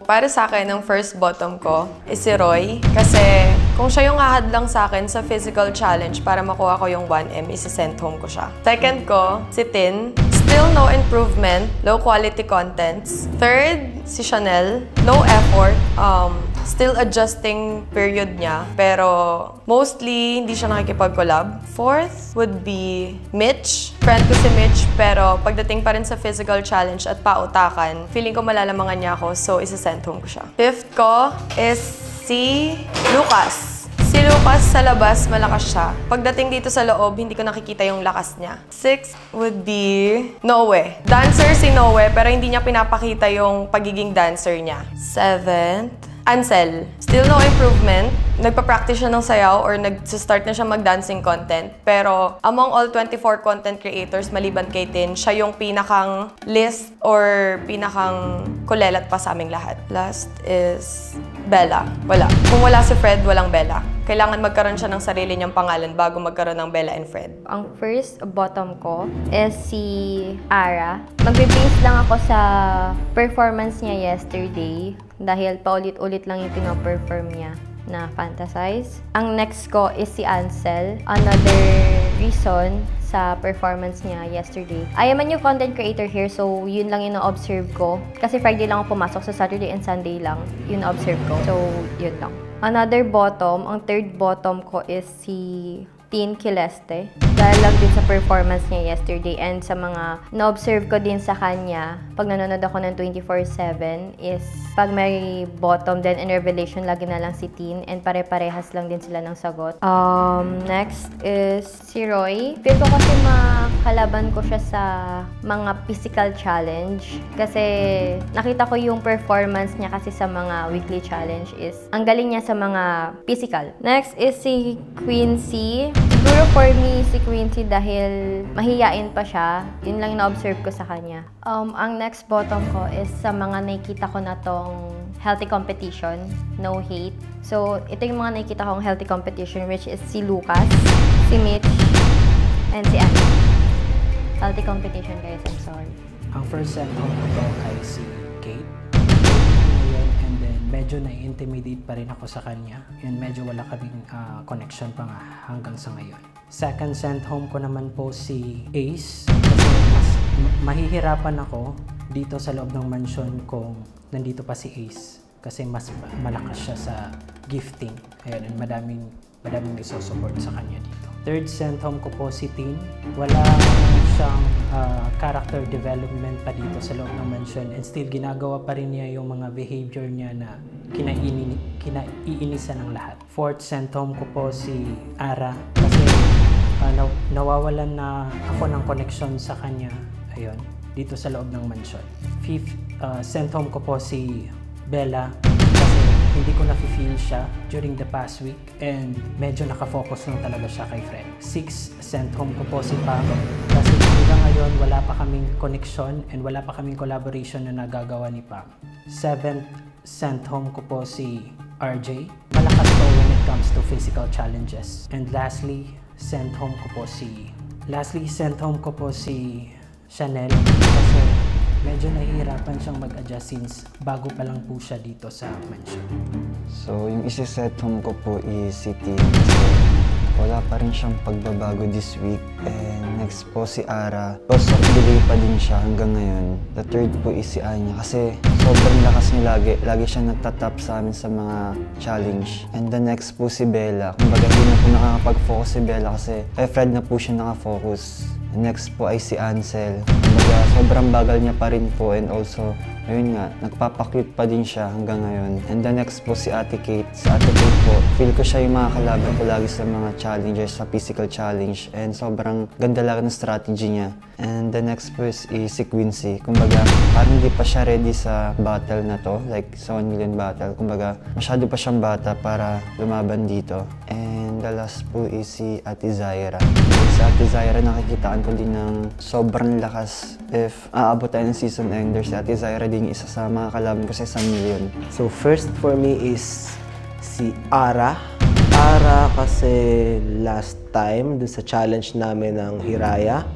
para sa akin, ang first bottom ko is si Roy. Kasi kung siya yung hahadlang sa akin sa physical challenge para makuha ko yung 1M, isi-send home ko siya. Second ko, si Tin. Still no improvement, low quality contents. Third, si Chanel. Low effort. Still adjusting period niya, pero mostly hindi siya nakikipag-collab. Fourth would be Mitch. Friend ko si Mitch, pero pagdating pa rin sa physical challenge at pautakan, feeling ko malalamangan niya ako, so isa-send home ko siya. Fifth ko is si Lucas. Si Lucas sa labas, malakas siya. Pagdating dito sa loob, hindi ko nakikita yung lakas niya. Sixth would be Noe. Dancer si Noe, pero hindi niya pinapakita yung pagiging dancer niya. Seventh, Ansel. Still no improvement. Nagpa-practice siya ng sayaw or nag-start na siya mag-dancing content. Pero among all 24 content creators, maliban kay Tin, siya yung pinakang list or pinakang kulelat pa sa aming lahat. Last is Bella. Wala. Kung wala si Fred, walang Bella. Kailangan magkaroon siya ng sarili niyang pangalan bago magkaroon ng Bella and Fred. Ang first bottom ko is si Ara. Magbe-base lang ako sa performance niya yesterday dahil paulit-ulit lang yung pinaperform niya na Fantasize. Ang next ko is si Ansel. Another reason sa performance niya yesterday. I am a new content creator here, so yun lang yung na-observe ko. Kasi Friday lang ako pumasok, sa Saturday and Sunday lang yun na-observe ko. So, yun lang. Another bottom, ang third bottom ko is si Tin Kileste. Dahil lang din sa performance niya yesterday and sa mga na-observe ko din sa kanya pag nanonood ako ng 24/7 is pag may bottom then in revelation, lagi na lang si Tin and pare-parehas lang din sila ng sagot. Next is si Roy. Feel ko kasi makalaban ko siya sa mga physical challenge kasi nakita ko yung performance niya kasi sa mga weekly challenge is ang galing niya sa mga physical. Next is si Quincy. Siguro for me, si Quincy dahil mahiyain pa siya. Yun lang yung na-observe ko sa kanya. Ang next bottom ko is sa mga nakikita ko na tong healthy competition, no hate. So, ito yung mga nakikita kong healthy competition which is si Lucas, si Mitch, and si Annie. Healthy competition guys, I'm sorry. Ang first set ko kay si Kate. And then, medyo na-intimidate pa rin ako sa kanya. And medyo wala kaming connection pa nga hanggang sa ngayon. Second sent home ko naman po si Ace. Kasi mas mahihirapan ako dito sa loob ng mansion kung nandito pa si Ace. Kasi mas malakas siya sa gifting. Ayan, and madaming isosupport sa kanya dito. Third sent home ko po si Tin. Wala siyang character development pa dito sa loob ng mansion and still ginagawa pa rin niya yung mga behavior niya na kinaiinisan ng lahat. Fourth sent home ko po si Ara kasi nawawalan na ako ng connection sa kanya. Ayun, dito sa loob ng mansion. Fifth sent home ko po si Bella kasi hindi ko na-feel siya during the past week and medyo nakafocus lang talaga siya kay Fred. Sixth, sent home ko po si Pam kasi hanggang ngayon wala pa kaming connection and wala pa kaming collaboration na nagagawa ni Pam. Seventh, sent home ko po si RJ. Malakas po when it comes to physical challenges. And lastly, sent home ko po si Chanel kasi medyo nahihirapan siyang mag-adjust since bago pa lang po siya dito sa mansion. So, yung isi-set home ko po is si Tin kasi wala pa rin siyang pagbabago this week. And next po si Ara. Loss of delay pa din siya hanggang ngayon. The third po is si Anya kasi sobrang lakas niya lagi. Lagi siya nagtatap sa amin sa mga challenge. And the next po si Bella. Kumbaga hindi na po nakakapag-focus si Bella kasi kay Fred na po siya nakafocus. Next po ay si Ansel. Kumbaga, sobrang bagal niya pa rin po and also, ayun nga, nagpapakute pa din siya hanggang ngayon. And the next po si Ate Kate. Si Ate Kate po, feel ko siya yung makakalaban ko lagi sa mga challenges, sa physical challenge. And sobrang ganda lang ng strategy niya. And the next po is si Quincy. Kumbaga, parang hindi pa siya ready sa battle na to, like sa 1 million battle. Kumbaga, masyado pa siyang bata para lumaban dito. And the last po is si Ate Zaira. Si Ate Zaira nakikitaan ko din ng sobrang lakas. If aabot tayo ng season ender, si Ate Zaira din isa sa mga kalaban ko sa 1 million. So first for me is si Ara. Ara kasi last time dun sa challenge namin ng Hiraya,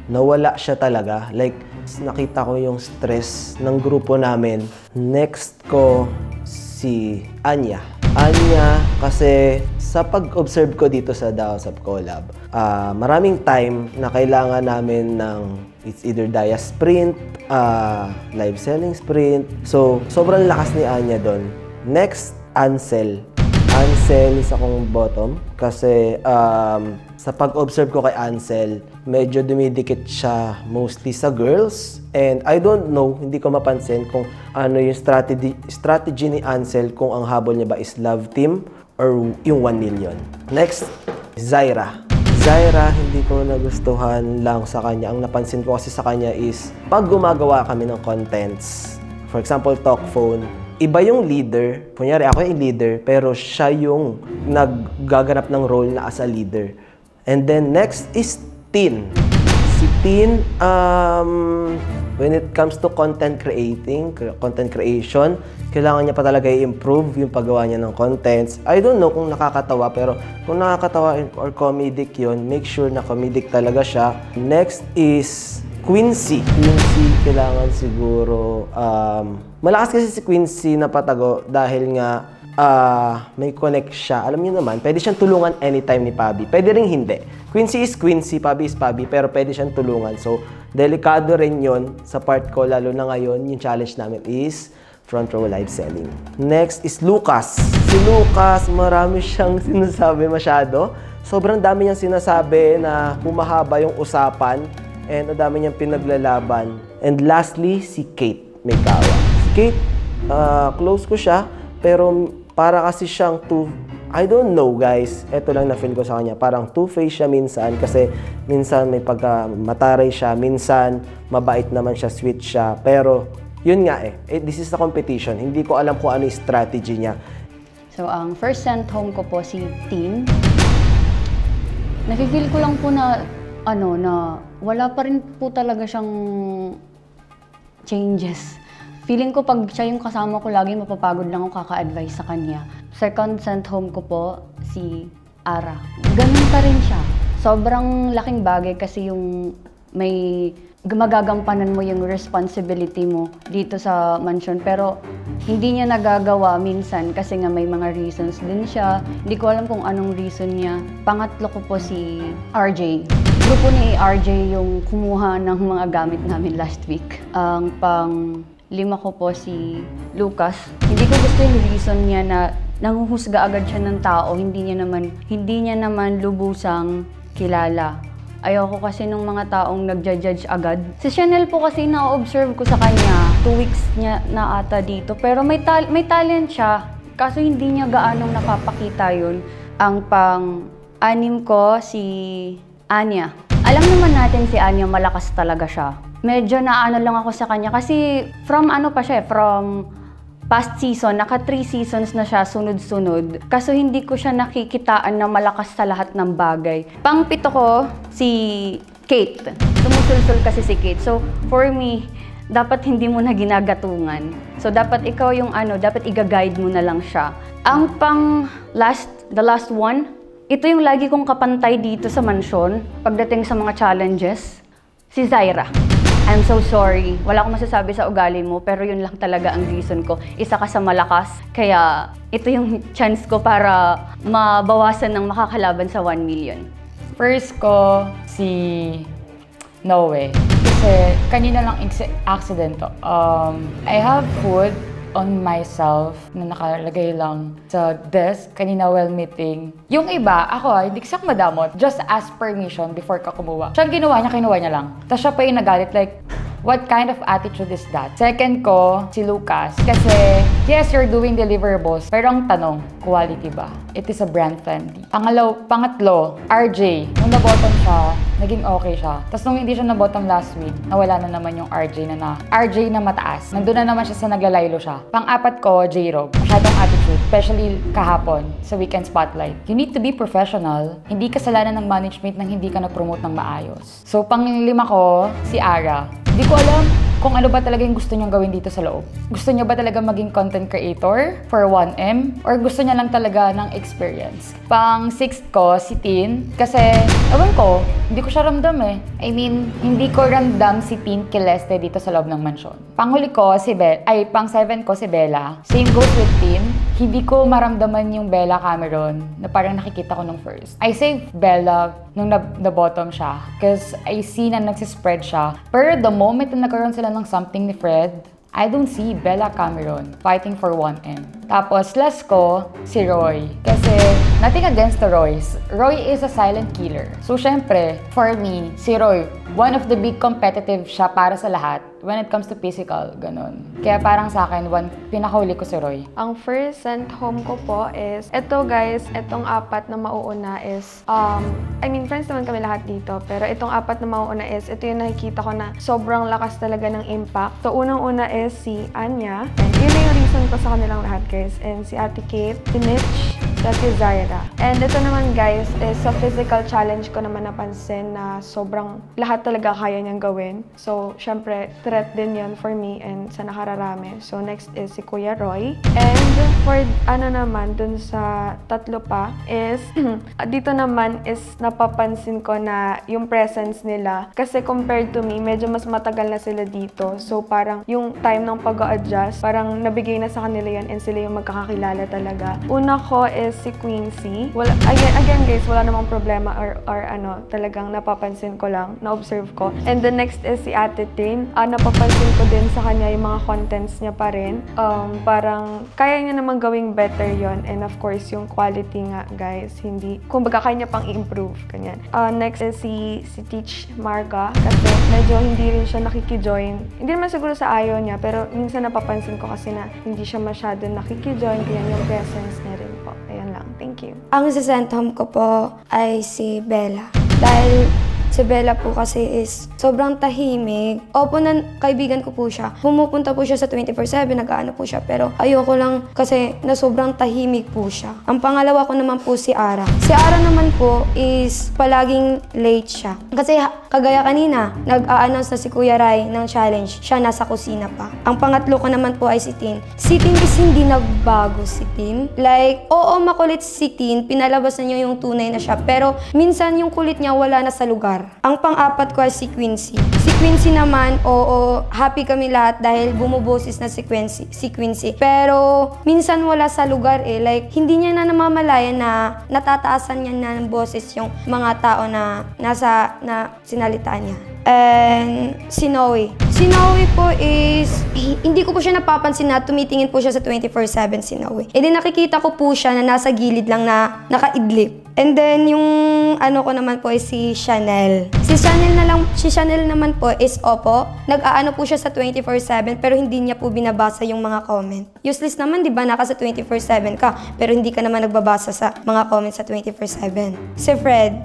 nawala siya talaga. Like, nakita ko yung stress ng grupo namin. Next ko, si Anya. Anya, kasi sa pag-observe ko dito sa Daosap Collab, maraming time na kailangan namin ng it's either Dia Sprint, live selling sprint. So, sobrang lakas ni Anya doon. Next, Ansel. Ansel is akong bottom kasi sa pag-observe ko kay Ansel, medyo dumidikit siya mostly sa girls. And I don't know, hindi ko mapansin kung ano yung strategy ni Ansel, kung ang habol niya ba is love team or yung 1 million. Next, Zaira. Zaira, hindi ko nagustuhan lang sa kanya. Ang napansin ko kasi sa kanya is pag gumagawa kami ng contents, for example, talk phone, iba yung leader. Kunyari, ako yung leader, pero siya yung naggaganap ng role na as a leader. And then next is Tin. Si Tin, when it comes to content creation, kailangan niya pa talaga i-improve yung paggawa niya ng contents. I don't know kung nakakatawa, pero kung nakakatawa or comedic yun, make sure na comedic talaga siya. Next is Quincy. Quincy, kailangan siguro, malakas kasi si Quincy na patago dahil nga may connect siya. Alam niyo naman, pwede siyang tulungan anytime ni Pabi. Pwede rin hindi. Quincy is Quincy, Pabi is Pabi, pero pwede siyang tulungan. So, delikado rin yon sa part ko, lalo na ngayon, yung challenge namin is front row live selling. Next is Lucas. Si Lucas, marami siyang sinasabi masyado. Sobrang dami niyang sinasabi na humahaba yung usapan and ang dami niyang pinaglalaban. And lastly, si Kate Mikawa. Si Kate, close ko siya, pero para kasi siyang I don't know guys, eto lang na-feel ko sa kanya. Parang two-faced siya minsan kasi minsan may pagka-mataray siya, minsan mabait naman siya, sweet siya. Pero yun nga this is a competition. Hindi ko alam kung ano yung strategy niya. So ang first sent home ko po si Tin. Nafe-feel ko lang po na na wala pa rin po talaga siyang changes. Feeling ko pag siya yung kasama ko, lagi mapapagod lang ako kaka-advise sa kanya. Second sent home ko po, si Ara. Ganun pa rin siya. Sobrang laking bagay kasi yung may magagampanan mo yung responsibility mo dito sa mansion. Pero hindi niya nagagawa minsan kasi nga may mga reasons din siya. Hindi ko alam kung anong reason niya. Pangatlo ko po si RJ. Grupo ni RJ yung kumuha ng mga gamit namin last week. Ang pang-lima ko po si Lucas. Hindi ko gusto yung reason niya na nanguhusga agad siya ng tao. Hindi niya naman lubusang kilala. Ayoko kasi nung mga taong nagja-judge agad. Si Chanel po kasi na-observe ko sa kanya. 2 weeks niya na ata dito. Pero may talent siya. Kaso hindi niya gaanong napapakita yun. Ang pang-anim ko si Anya. Alam naman natin si Anya, malakas talaga siya. Medyo naano lang ako sa kanya kasi from past season, naka 3 seasons na siya sunod-sunod. Kaso hindi ko siya nakikitaan na malakas sa lahat ng bagay. Pang-pito ko, si Kate. Sumusulsul kasi si Kate. So, for me, dapat hindi mo na ginagatungan. So, dapat ikaw yung dapat i-guide mo na lang siya. Ang the last one, ito yung lagi kong kapantay dito sa mansyon pagdating sa mga challenges, si Zaira. I'm so sorry. Wala akong masasabi sa ugali mo, pero yun lang talaga ang reason ko. Isa ka sa malakas, kaya ito yung chance ko para mabawasan ng makakalaban sa 1 million. First ko, si Noe. Kasi kanina lang accident to. I have food on myself na nakalagay lang sa desk kanina while meeting. Yung iba, ako hindi siya madamot. Just ask permission before ka kumuha. Siya kinuha niya lang. Tapos siya pa yung nagalit like, what kind of attitude is that? Second ko, si Lucas. Kasi, yes, you're doing deliverables. Pero ang tanong, quality ba? It is a brand friendly. Pangatlo, RJ. Nung na-bottom siya, naging okay siya. Tapos nung hindi siya na-bottom last week, nawala na naman yung RJ na mataas. Nandun na naman siya sa naglalaylo siya. Pang-apat ko, J-Rob. Masyadong attitude. Especially kahapon, sa Weekend Spotlight. You need to be professional. Hindi kasalanan ng management nang hindi ka na-promote ng maayos. So, pang-lima ko, si Ara. Hindi ko alam kung ano ba talaga yung gusto niyang gawin dito sa loob. Gusto niya ba talaga maging content creator for 1M? Or gusto niya lang talaga ng experience? Pang 6th ko, si Tin. Kasi, ewan ko, hindi ko siya ramdam eh. I mean, hindi ko ramdam si Tin Kileste dito sa loob ng mansyon. Panghuli ko, pang 7 ko si Bella. Same goes with Tin. Hindi ko maramdaman yung Bella Cameron na parang nakikita ko nung first. I saved Bella nung na-bottom siya because I see na nagsispread siya. Pero the moment na nagkaroon sila ng something ni Fred, I don't see Bella Cameron fighting for 1M. Tapos, last ko, si Roy. Kasi, nothing against the Roys. Roy is a silent killer. So, syempre, for me, si Roy, one of the big competitive siya para sa lahat when it comes to physical, ganun. Kaya parang sa akin, pinakahuli ko si Roy. Ang first sent home ko po is, eto guys, etong apat na mauuna is, friends naman kami lahat dito, pero itong apat na mauuna is, ito yung nakikita ko na sobrang lakas talaga ng impact. So, unang-una is si Anya, and yun na yung reason ko sa kanilang lahat guys, and si Ate Kate, si Mitch, si Ate Zaira. And ito naman guys, is sa physical challenge ko naman napansin na sobrang lahat talaga kaya niyang gawin. So, syempre, threat din yun for me and sa nakararami. So, next is si Kuya Roy. And for dun sa tatlo pa is, dito naman is napapansin ko na yung presence nila. Kasi compared to me, medyo mas matagal na sila dito. So, parang yung time ng pag-a-adjust, parang nabigay na sa kanila yun and sila yung magkakakilala talaga. Una ko is si Quincy. Again guys, wala namang problema or talagang napapansin ko lang, na-observe ko. And the next is si Ate Tin. Napapansin ko din sa kanya yung mga contents niya pa rin. Parang kaya niya namang gawing better yon. And of course, yung quality nga guys, kumbaga kaya niya pang i-improve. Ganyan. Next is si Teach Marga. Kasi medyo hindi rin siya nakikijoin. Hindi naman siguro sa ayaw niya, pero minsan napapansin ko kasi na hindi siya masyado nakikijoin. Kaya yung presence niya rin po. Ayan lang. Thank you. Ang sisend home ko po ay si Bella. Dahil si Bella po kasi is sobrang tahimik. Opo, kaibigan ko po siya. Pumupunta po siya sa 24/7, nag-aano po siya. Pero ayoko lang kasi na sobrang tahimik po siya. Ang pangalawa ko naman po si Ara. Si Ara naman po is palaging late siya. Kasi kagaya kanina, nag-a-announce na si Kuya Rai ng challenge. Siya nasa kusina pa. Ang pangatlo ko naman po ay si Tin. Si Tin is hindi nagbago si Tin. Like, oo, makulit si Tin. Pinalabas na niya yung tunay na siya. Pero minsan yung kulit niya wala na sa lugar. Ang pang-apat ko ay si Quincy. Si Quincy naman, oo, happy kami lahat dahil bumuboses na si Quincy. Pero minsan wala sa lugar eh. Like, hindi niya na namamalayan na natataasan niya na ng boses yung mga tao na sinalitaan niya. And si Noe. Si Noe po is, hindi ko po siya napapansin na tumitingin po siya sa 24/7 si Noe. E din nakikita ko po siya na nasa gilid lang na nakaidlip. And then yung ko naman po is si Chanel. Si Chanel naman po is nag-aano po siya sa 24/7 pero hindi niya po binabasa yung mga comment. Useless naman, di ba? Naka sa 24/7 ka pero hindi ka naman nagbabasa sa mga comments sa 24/7.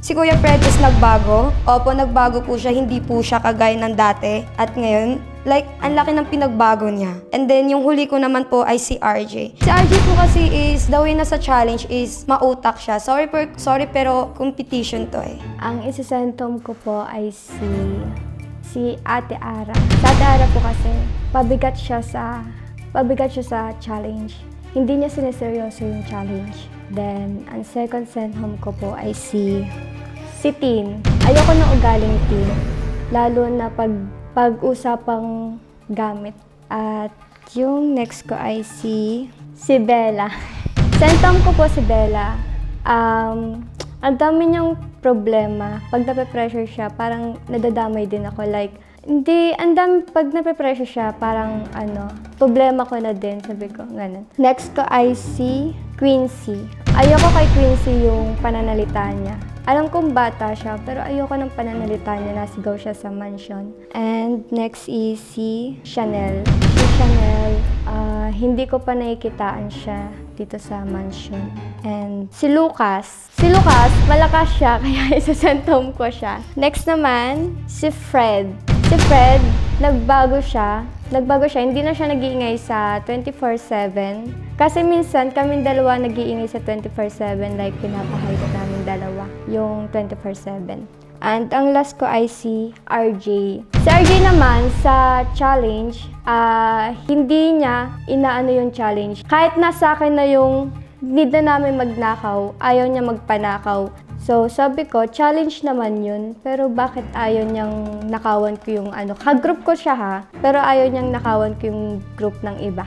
Si Kuya Fred is nagbago. Nagbago po siya. Hindi po siya kagaya ng dati. At ngayon, like, ang laki ng pinagbago niya. And then, yung huli ko naman po ay si RJ. Si RJ po kasi is, the way na sa challenge is, mautak siya. Sorry pero competition to eh. Ang isisentom ko po ay si Ate Ara. Si Ate Ara po kasi, pabigat siya sa challenge. Hindi niya sineseryoso yung challenge. Then, ang second send home ko po ay si Tin. Ayoko ng ugali ni Tin. Lalo na pag-usapang gamit. At yung next ko ay si Bella. Sentom ko po si Bella. Ang dami niyang problema. Pag nape-pressure siya, parang nadadamay din ako. Like, pag nape-pressure siya, parang problema ko na din, sabi ko, ganun. Next ko ay si Quincy. Ayoko kay Quincy yung pananalita niya. Alam kong bata siya, pero ayoko ng pananalita niya, nasigaw siya sa mansion. And next is si Chanel. Si Chanel, hindi ko pa nakikitaan siya dito sa mansion. And si Lucas, malakas siya, kaya isa-sentome ko siya. Next naman, si Fred. Si Fred, nagbago siya, hindi na siya nag-iingay sa 24/7. Kasi minsan, kaming dalawa nag-iingay sa 24/7, like pinapahype namin dalawa, yung 24/7. And ang last ko ay si RJ. Si RJ naman sa challenge, hindi niya inaano yung challenge. Kahit nasa akin na yung need na namin magnakaw, ayaw niya magpanakaw. So sabi ko, challenge naman yun, pero bakit ayaw niyang nakawan ko yung ano. Ka-group ko siya ha, pero ayaw niyang nakawan ko yung group ng iba.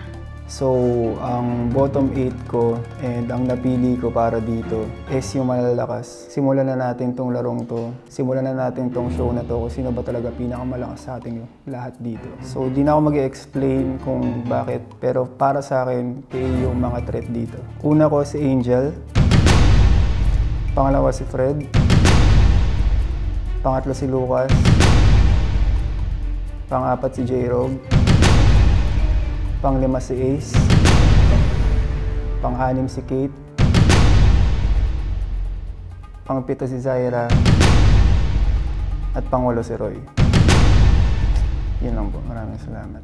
So, ang bottom 8 ko and ang napili ko para dito is yung malalakas. Simulan na natin tong larong to. Simulan na natin tong show na to kung sino ba talaga pinakamalakas sa ating lahat dito. So, di na ako mag-explain kung bakit. Pero para sa akin, yung mga threat dito. Una ko si Angel. Pangalawa si Fred. Pangatlo si Lucas. Pang-apat si J-Rogue. Pang-lima si Ace, pang-anim si Kate, pang-pito si Zaira, at pang-walo si Roy. Yun lang po. Maraming salamat.